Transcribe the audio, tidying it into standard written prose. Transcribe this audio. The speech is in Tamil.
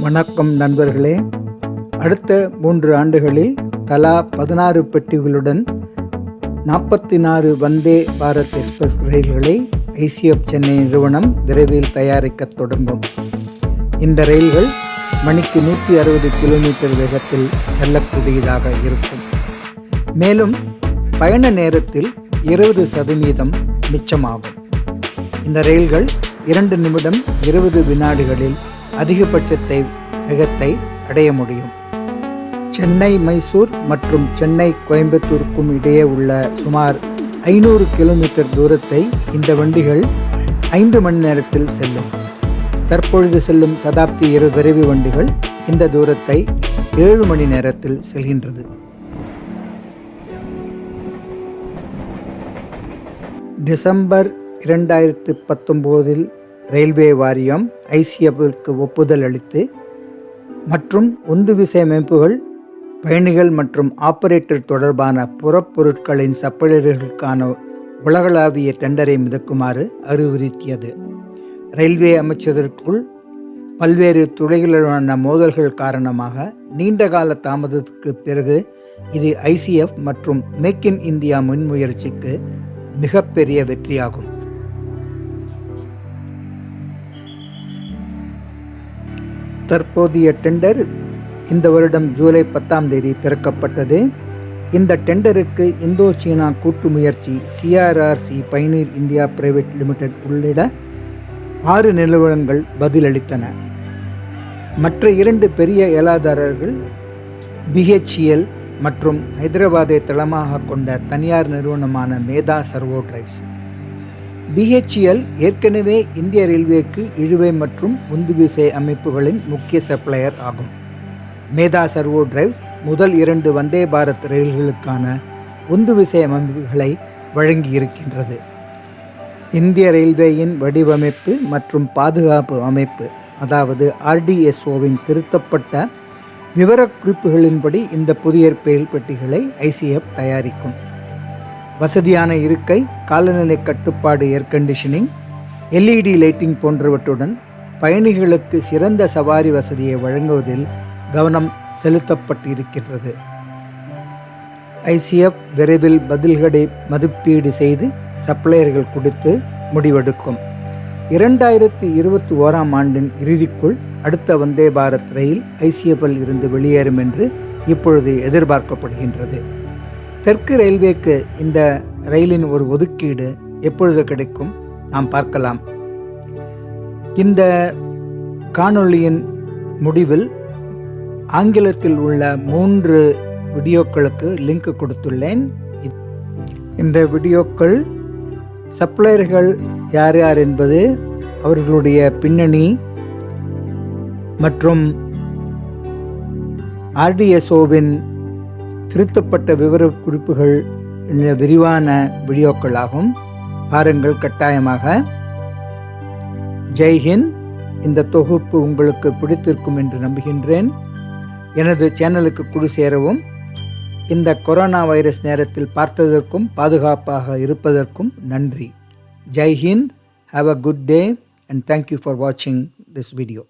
வணக்கம் நண்பர்களே. அடுத்த 3 ஆண்டுகளில் தலா 16 பெட்டிகளுடன் 44 வந்தே பாரத் எக்ஸ்பிரஸ் ரயில்களை ICF சென்னை நிறுவனம் விரைவில் தயாரிக்கத் தொடங்கும். இந்த ரயில்கள் மணிக்கு 160 கிலோமீட்டர் வேகத்தில் செல்லக்கூடியதாக இருக்கும். மேலும் பயண நேரத்தில் 20% மிச்சமாகும். இந்த ரயில்கள் 2 நிமிடம் 20 வினாடிகளில் அதிகபட்சத்தை வேகத்தை அடைய முடியும். சென்னை மைசூர் மற்றும் சென்னை கோயம்புத்தூருக்கும் இடையே உள்ள சுமார் 500 கிலோமீட்டர் தூரத்தை இந்த வண்டிகள் 5 மணி நேரத்தில் செல்லும். தற்பொழுது செல்லும் சதாப்தி விரைவு வண்டிகள் இந்த தூரத்தை 7 மணி நேரத்தில் செல்கின்றது. டிசம்பர் 2019 ரயில்வே வாரியம் ICFற்கு ஒப்புதல் அளித்து மற்றும் உந்துவிசை அமைப்புகள், பயணிகள் மற்றும் ஆபரேட்டர் தொடர்பான புறப்பொருட்களின் சப்ளையர்களுக்கான உலகளாவிய டெண்டரை மிதக்குமாறு அறிவுறுத்தியது. ரயில்வே அமைச்சதற்குள் பல்வேறு துறைகளுடனான மோதல்கள் காரணமாக நீண்டகால தாமதத்துக்கு பிறகு இது ICF மற்றும் மேக் இன் இந்தியா முன்முயற்சிக்கு மிகப்பெரிய வெற்றியாகும். தற்போதைய டெண்டர் இந்த வருடம் ஜூலை 10 திறக்கப்பட்டது. இந்த டெண்டருக்கு இந்தோ சீனா கூட்டு முயற்சி CRRC பைனீர் இந்தியா பிரைவேட் லிமிடெட் உள்ளிட்ட 6 நிறுவனங்கள் பதிலளித்தன. மற்ற 2 பெரிய ஏலாதாரர்கள் BHEL மற்றும் ஹைதராபாத்தை தளமாக கொண்ட தனியார் நிறுவனமான மேதா சர்வோ டிரைவ்ஸ். BHEL ஏற்கனவே இந்திய ரயில்வேக்கு இழுவை மற்றும் உந்துவிசை அமைப்புகளின் முக்கிய சப்ளையர் ஆகும். மேதா சர்வோ டிரைவ்ஸ் முதல் 2 வந்தே பாரத் ரயில்களுக்கான உந்துவிசை அமைப்புகளை வழங்கியிருக்கின்றது. இந்திய ரயில்வேயின் வடிவமைப்பு மற்றும் பாதுகாப்பு அமைப்பு, அதாவது RDSOவின் திருத்தப்பட்ட விவரக்குறிப்புகளின்படி இந்த புதிய ரயில் பெட்டிகளை ICF தயாரிக்கும். வசதியான இருக்கை, காலநிலை கட்டுப்பாடு, ஏர் கண்டிஷனிங், LED லைட்டிங் போன்றவற்றுடன் பயணிகளுக்கு சிறந்த சவாரி வசதியை வழங்குவதில் கவனம் செலுத்தப்பட்டிருக்கின்றது. ICF விரைவில் பதில்களை மதிப்பீடு செய்து சப்ளையர்கள் கொடுத்து முடிவெடுக்கும். 2021 இறுதிக்குள் அடுத்த வந்தே பாரத் ரயில் ICFல் இருந்து வெளியேறும் என்று இப்பொழுது எதிர்பார்க்கப்படுகின்றது. தெற்கு ரயில்வேக்கு இந்த ரயிலின் ஒரு ஒதுக்கீடு எப்பொழுது கிடைக்கும் நாம் பார்க்கலாம். இந்த காணொளியின் முடிவில் ஆங்கிலத்தில் உள்ள 3 வீடியோக்களுக்கு லிங்க் கொடுத்துள்ளேன். இந்த வீடியோக்கள் சப்ளையர்கள் யார் யார் என்பது, அவர்களுடைய பின்னணி மற்றும் RDSOவின் திருத்தப்பட்ட விவரக்குறிப்புகள் விரிவான வீடியோக்களாகும். பாருங்கள் கட்டாயமாக. ஜெய்ஹிந்த். இந்த தொகுப்பு உங்களுக்கு பிடித்திருக்கும் என்று நம்புகின்றேன். எனது சேனலுக்கு குழு சேரவும். இந்த கொரோனா வைரஸ் நேரத்தில் பார்த்ததற்கும் பாதுகாப்பாக இருப்பதற்கும் நன்றி. ஜெய்ஹிந்த். Have a good day and thank you for watching this video.